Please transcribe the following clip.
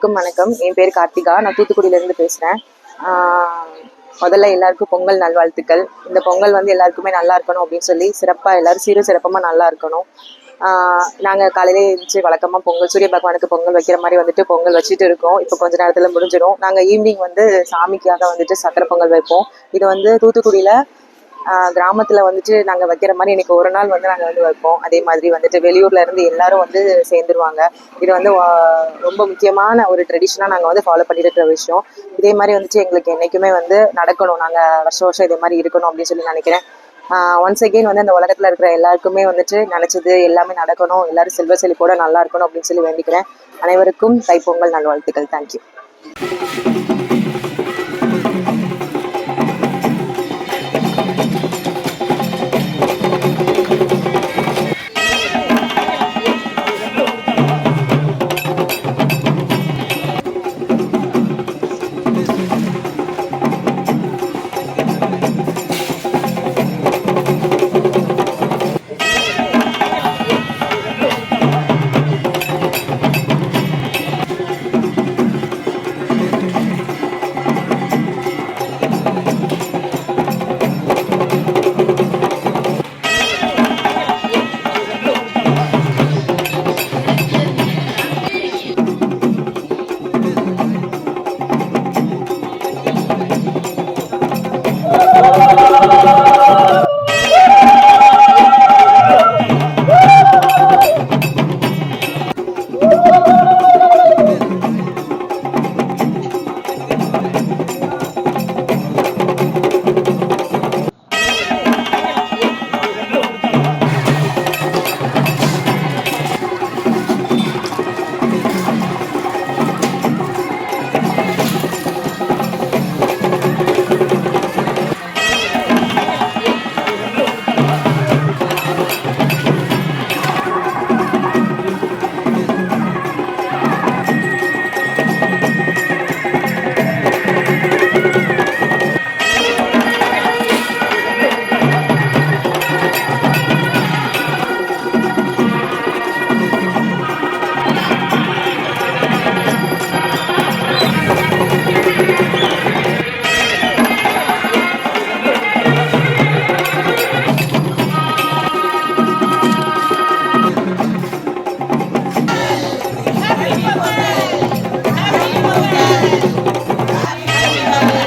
அனைவருக்கும் வணக்கம். என் பேர் கார்த்திகா. நான் தூத்துக்குடியிலேருந்து பேசுகிறேன். முதல்ல எல்லாருக்கும் பொங்கல் நல்வாழ்த்துக்கள். இந்த பொங்கல் வந்து எல்லாருக்குமே நல்லா இருக்கணும் அப்படின்னு சொல்லி சிறப்பாக எல்லாரும் சீரும் சிறப்பமாக நல்லா இருக்கணும். நாங்கள் காலையிலே எழுந்துச்சு வழக்கமாக பொங்கல் சூரிய பகவானுக்கு பொங்கல் வைக்கிற மாதிரி வந்துட்டு பொங்கல் வச்சுட்டு இருக்கோம். இப்போ கொஞ்ச நேரத்தில் முடிஞ்சிடும். நாங்கள் ஈவினிங் வந்து சாமிக்காக வந்துட்டு சக்கரை பொங்கல் வைப்போம். இது வந்து தூத்துக்குடியில் கிராமத்தில் வந்துட்டு நாங்கள் வைக்கிற மாதிரி இன்னைக்கு ஒரு நாள் வந்து நாங்கள் வந்து வைப்போம். அதே மாதிரி வந்துட்டு வெளியூர்ல இருந்து எல்லாரும் வந்து சேர்ந்துருவாங்க. இது வந்து ரொம்ப முக்கியமான ஒரு ட்ரெடிஷனாக நாங்கள் வந்து ஃபாலோ பண்ணிட்டு இருக்கிற விஷயம். இதே மாதிரி வந்துட்டு எங்களுக்கு என்றைக்குமே வந்து நடக்கணும். நாங்கள் வருஷம் வருஷம் இதே மாதிரி இருக்கணும் அப்படின்னு சொல்லி நினைக்கிறேன். ஒன்ஸ் அகெயின் வந்து அந்த உலகத்தில் இருக்கிற எல்லாருக்குமே வந்துட்டு நினச்சது எல்லாமே நடக்கணும், எல்லாரும் செல்வ செழிப்போட நல்லா இருக்கணும் அப்படின்னு சொல்லி வேண்டிக்கிறேன். அனைவருக்கும் தைப்பொங்கல் நல்வாழ்த்துக்கள். தேங்க்யூ.